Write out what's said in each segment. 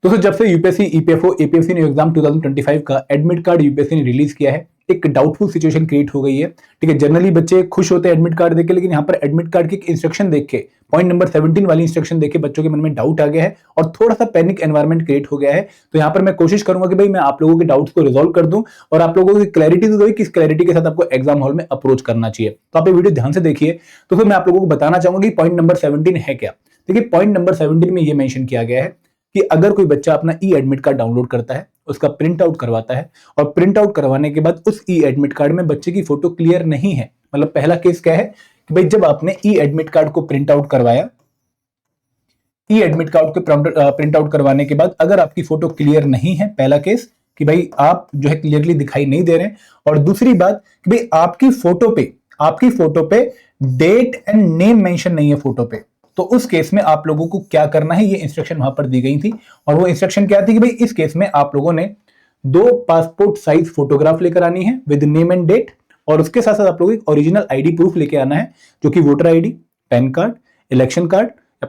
दोस्तों जब से UPSC EPFO APSC new exam 2025 का एडमिट कार्ड यूपीएससी ने रिलीज किया है, एक डाउटफुल सिचुएशन क्रिएट हो गई है। ठीक है, जनरली बच्चे खुश होते हैं एडमिट कार्ड देख के, लेकिन यहाँ पर एडमिट कार्ड की इंस्ट्रक्शन देख के, पॉइंट नंबर 17 वाली इंस्ट्रक्शन देख के बच्चों के मन में डाउट आ गया है और थोड़ा सा पैनिक एनवायरमेंट क्रिएट हो गया है। तो यहाँ पर मैं कोशिश करूंगा कि भाई मैं आप लोगों के डाउट्स को रिजॉल्व कर दूं और आप लोगों की क्लैरिटी दे दूं कि इस क्लैरिटी के साथ आपको एग्जाम हॉल में अप्रोच करना चाहिए। तो आप ये वीडियो ध्यान से देखिए। तो फिर मैं आप लोगों को बताना चाहूंगा कि पॉइंट नंबर 17 है क्या। देखिए, पॉइंट नंबर 17 में ये मेंशन किया गया है कि अगर कोई बच्चा अपना ई एडमिट कार्ड डाउनलोड करता है, उसका प्रिंट आउट करवाता है और प्रिंट आउट करवाने के बाद उस ई एडमिट कार्ड में बच्चे की फोटो क्लियर नहीं है, मतलब पहला केस क्या है कि भाई जब आपने ई एडमिट कार्ड को प्रिंट आउट करवाया, ई एडमिट कार्ड को प्रिंट आउट करवाने के बाद अगर आपकी फोटो क्लियर नहीं है, पहला केस कि भाई आप जो है क्लियरली दिखाई नहीं दे रहे हैं। और दूसरी बात कि भाई आपकी फोटो पे डेट एंड नेम मेंशन नहीं है फोटो पे, तो उस केस में आप लोगों को क्या करना है, ये इंस्ट्रक्शन वहां पर दी गई थी। और वो इंस्ट्रक्शन क्या थी कि भाई इस केस में आप लोगों ने 2 पासपोर्ट साइज फोटोग्राफ लेकर आनी है विद नेम एंड डेट, और उसके साथ साथ आप लोगों को ओरिजिनल आईडी प्रूफ लेके आना है, जो कि voter ID, pan card, election card या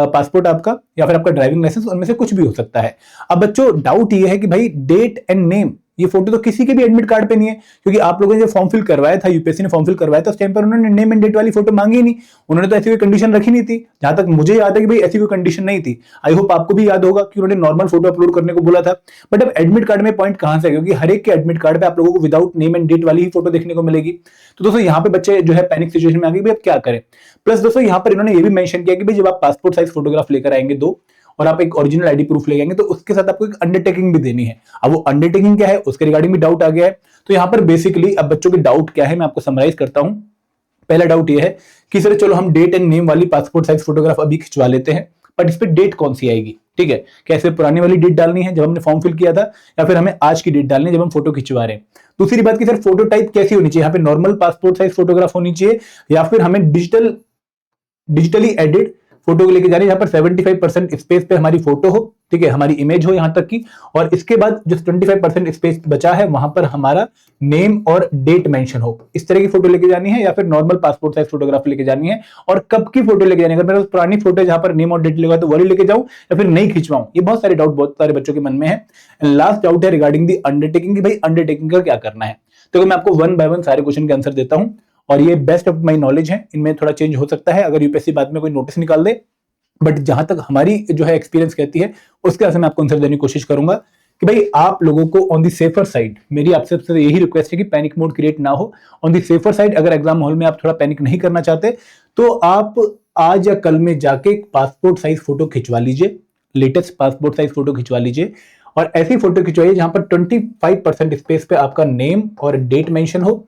पासपोर्ट आपका या फिर आपका ड्राइविंग लाइसेंस, उनमें से कुछ भी हो सकता है। अब बच्चों डाउट ये है कि भाई डेट एंड नेम, ये फोटो तो किसी के भी एडमिट कार्ड पे नहीं है, क्योंकि आप लोगों ने जो फॉर्म फिल करवाया था, यूपीएससी ने फॉर्म फिल करवाया था, उस टाइम पर उन्होंने नेम एंड डेट वाली फोटो मांगी ही नहीं। उन्होंने तो ऐसी कोई कंडीशन रखी नहीं थी, जहां तक मुझे याद है कि भाई ऐसी कोई कंडीशन नहीं थी। आई होप आपको भी याद होगा कि उन्होंने नॉर्मल फोटो अपलोड करने को बोला था। बट अब एडमिट कार्ड में पॉइंट कहां से है, क्योंकि हर एक के एडमिट कार्ड पे आप लोगों को विदाउट नेम एंड डेट वाली ही फोटो देखने को मिलेगी। तो दोस्तों यहाँ पे बच्चे जो है पैनिक सिचुएशन में आ गए, भाई अब क्या करें। प्लस दोस्तों यहाँ पर इन्होंने ये भी मेंशन किया कि भाई जब आप पासपोर्ट साइज फोटोग्राफ लेकर आएंगे 2 और आप एक ओरिजिनल आईडी प्रूफ ले आएंगे, तो उसके साथ आपको एक अंडरटेकिंग भी देनी है। अब वो अंडरटेकिंग क्या है, उसके रिगार्डिंग भी डाउट आ गया है। तो यहाँ पर बेसिकली अब बच्चों के डाउट क्या है, मैं आपको समराइज करता हूं। पहला डाउट ये है कि सर चलो हम डेट एंड नेम वाली पासपोर्ट साइज फोटोग्राफ अभी खिंचवा लेते हैं, बट इस पर डेट कौन सी आएगी। ठीक है, कैसे पुरानी वाली डेट डालनी है जब हमने फॉर्म फिल किया था, या फिर हमें आज की डेट डालनी है जब हम फोटो खिंचवा रहे हैं। दूसरी बात कि सर फोटो टाइप कैसी होनी चाहिए, यहाँ पे नॉर्मल पासपोर्ट साइज फोटोग्राफ होनी चाहिए या फिर हमें डिजिटली एडिट फोटो को लेके जा रहे हैं, यहाँ पर 75% स्पेस पे हमारी फोटो हो, ठीक है, हमारी इमेज हो यहां तक की, और इसके बाद जो 25% स्पेस बचा है वहां पर हमारा नेम और डेट मेंशन हो। इस तरह की फोटो लेके जानी है या फिर नॉर्मल पासपोर्ट साइज फोटोग्राफ लेके जानी है, और कब की फोटो लेके जानी है। अगर मेरे पास पुरानी फोटो है जहां पर नेम और डेट लिखा है तो वही लेके जाऊं या फिर नहीं खिंचवाऊं, ये बहुत सारे डाउट बहुत सारे बच्चों के मन में है। लास्ट डाउट है रिगार्डिंग दी अंडरटेकिंग, कि भाई अंडरटेकिंग का क्या करना है। तो मैं आपको 1 बाय 1 सारे क्वेश्चन के आंसर देता हूं, और ये बेस्ट ऑफ माई नॉलेज है, इनमें थोड़ा चेंज हो सकता है अगर यूपीएससी बाद में कोई नोटिस निकाल दे, बट जहां तक हमारी जो है एक्सपीरियंस कहती है उसके हिसाब से मैं आपको आंसर देने की कोशिश करूंगा कि भाई आप लोगों को ऑन दी सेफर साइड, मेरी आपसे यही रिक्वेस्ट है कि पैनिक मोड क्रिएट ना हो। ऑन दी सेफर साइड, अगर एग्जाम हॉल में आप थोड़ा पैनिक नहीं करना चाहते तो आप आज या कल में जाके पासपोर्ट साइज फोटो खिंचवा लीजिए, लेटेस्ट पासपोर्ट साइज फोटो खिंचवा लीजिए, और ऐसी फोटो खिंचवाइए जहां पर 25% स्पेस पे आपका नेम और डेट मेंशन हो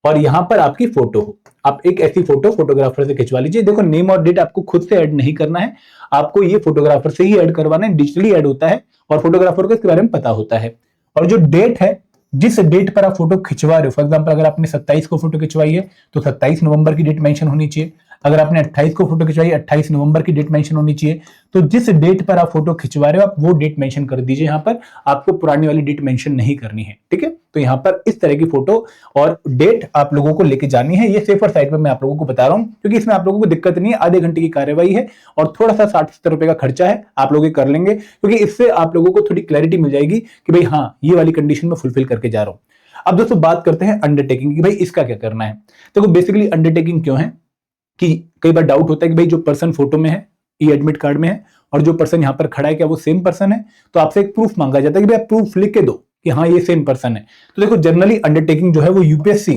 और यहां पर आपकी फोटो हो। आप एक ऐसी फोटो फोटोग्राफर से खिंचवा लीजिए। देखो, नेम और डेट आपको खुद से ऐड नहीं करना है, आपको ये फोटोग्राफर से ही ऐड करवाना है, डिजिटली ऐड होता है और फोटोग्राफर को इसके बारे में पता होता है। और जो डेट है, जिस डेट पर आप फोटो खिंचवा रहे हो, फॉर एग्जांपल अगर आपने 27 को फोटो खिंचवाई है तो 27 नवंबर की डेट मेंशन होनी चाहिए। अगर आपने 28 को फोटो खिंचवाई, 28 नवंबर की डेट मेंशन होनी चाहिए। तो जिस डेट पर आप फोटो खिंचवा रहे हो आप वो डेट मेंशन कर दीजिए, यहाँ पर आपको पुरानी वाली डेट मेंशन नहीं करनी है। ठीक है, तो यहाँ पर इस तरह की फोटो और डेट आप लोगों को लेके जानी है। ये सेफर साइड पर मैं आप लोगों को बता रहा हूँ, क्योंकि इसमें आप लोगों को दिक्कत नहीं है, आधे घंटे की कार्यवाही है और थोड़ा सा 60-70 रुपए का खर्चा है, आप लोग कर लेंगे, क्योंकि इससे आप लोगों को थोड़ी क्लैरिटी मिल जाएगी कि भाई हाँ ये वाली कंडीशन में फुलफिल करके जा रहा हूँ। अब दोस्तों बात करते हैं अंडरटेकिंग की, भाई इसका क्या करना है। तो बेसिकली अंडरटेकिंग क्यों है कि कई बार डाउट होता है कि भाई जो पर्सन फोटो में है, ई एडमिट कार्ड में है, और जो पर्सन यहां पर खड़ा है क्या वो सेम पर्सन है। तो आपसे एक प्रूफ मांगा जाता है कि भाई आप प्रूफ लिख के दो कि हाँ ये सेम पर्सन है। तो देखो, जनरली अंडरटेकिंग जो है वो यूपीएससी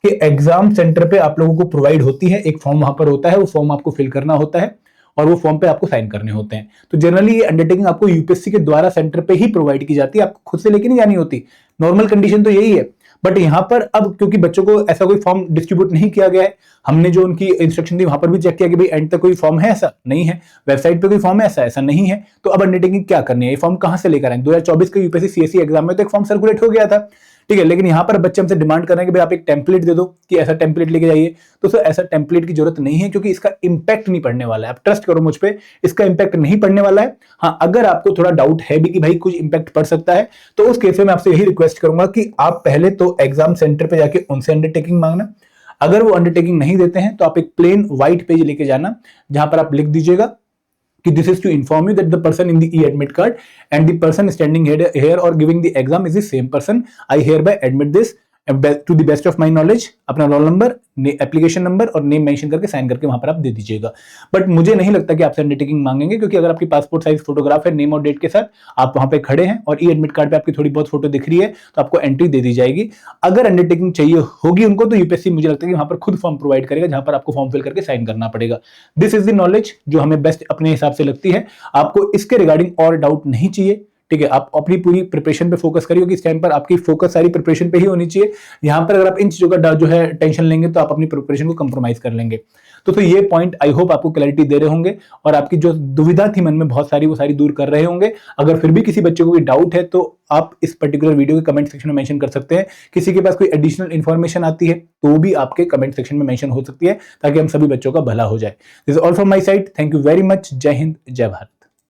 के एग्जाम सेंटर पे आप लोगों को प्रोवाइड होती है। एक फॉर्म वहां पर होता है, वो फॉर्म आपको फिल करना होता है और वो फॉर्म पे आपको साइन करने होते हैं। तो जनरली ये अंडरटेकिंग आपको यूपीएससी के द्वारा सेंटर पे ही प्रोवाइड की जाती है, आपको खुद से लेके नहीं जानी होती। नॉर्मल कंडीशन तो यही है, बट यहां पर अब क्योंकि बच्चों को ऐसा कोई फॉर्म डिस्ट्रीब्यूट नहीं किया गया है, हमने जो उनकी इंस्ट्रक्शन दी वहां पर भी चेक किया कि भाई एंड तक कोई फॉर्म है, ऐसा नहीं है। वेबसाइट पे कोई फॉर्म है, ऐसा नहीं है। तो अब अंडरटेकिंग क्या करनी है, ये फॉर्म कहां से लेकर आए। 2024 के यूपीएससी सीएससी एग्जाम में तो एक फॉर्म सर्कुलेट हो गया था, ठीक है, लेकिन यहाँ पर बच्चे हमसे डिमांड कर रहे हैं कि भाई आप एक टेम्पलेट दे दो कि ऐसा टेम्पलेट लेके जाइए। तो सर ऐसा टेम्पलेट की जरूरत नहीं है, क्योंकि इसका इंपैक्ट नहीं पड़ने वाला है। आप ट्रस्ट करो मुझ पे, इसका इंपैक्ट नहीं पड़ने वाला है। हाँ, अगर आपको थोड़ा डाउट है भी कि भाई कुछ इंपैक्ट पड़ सकता है, तो उस केस में मैं आपसे यही रिक्वेस्ट करूंगा कि आप पहले तो एग्जाम सेंटर पे जाके उनसे अंडरटेकिंग मांगना। अगर वो अंडरटेकिंग नहीं देते हैं तो आप एक प्लेन व्हाइट पेज लेके जाना, जहां पर आप लिख दीजिएगा कि this is to inform you that the person in the e admit card and the person standing here और giving the exam is the same person. I hereby admit this to the best of my knowledge. अपना roll number, application number और name mention करके sign करके वहां पर आप दे दीजिएगा। But मुझे नहीं लगता कि आपसे अंडरटेकिंग मांगेंगे, क्योंकि अगर आपकी पासपोर्ट साइज फोटोग्राफ है नेम और डेट के साथ, आप वहां पे खड़े हैं और ई एडमिट कार्ड पे आपकी थोड़ी बहुत फोटो दिख रही है, तो आपको एंट्री दे दी जाएगी। अगर अंडरटेकिंग चाहिए होगी उनको तो यूपीएससी मुझे लगता है कि वहां पर खुद फॉर्म प्रोवाइड करेगा, जहां पर आपको फॉर्म फिल करके साइन करना पड़ेगा। दिस इज द नॉलेज जो हमें बेस्ट अपने हिसाब से लगती है। आपको इसके रिगार्डिंग और डाउट नहीं चाहिए, ठीक है। आप अपनी पूरी प्रिपरेशन पे फोकस करिए, क्योंकि इस टाइम पर आपकी फोकस सारी प्रिपरेशन पे ही होनी चाहिए। यहां पर अगर आप इन चीजों का जो है टेंशन लेंगे तो आप अपनी प्रिपरेशन को कंप्रोमाइज कर लेंगे। तो ये पॉइंट आई होप आपको क्लैरिटी दे रहे होंगे और आपकी जो दुविधा थी मन में बहुत सारी, वो सारी दूर कर रहे होंगे। अगर फिर भी किसी बच्चे को कोई डाउट है तो आप इस पर्टिकुलर वीडियो के कमेंट सेक्शन में मेंशन कर सकते हैं। किसी के पास कोई एडिशनल इन्फॉर्मेशन आती है तो वो भी आपके कमेंट सेक्शन में मेंशन हो सकती है, ताकि हम सभी बच्चों का भला हो जाए। This is all from my side. Thank you very much. जय हिंद, जय भारत।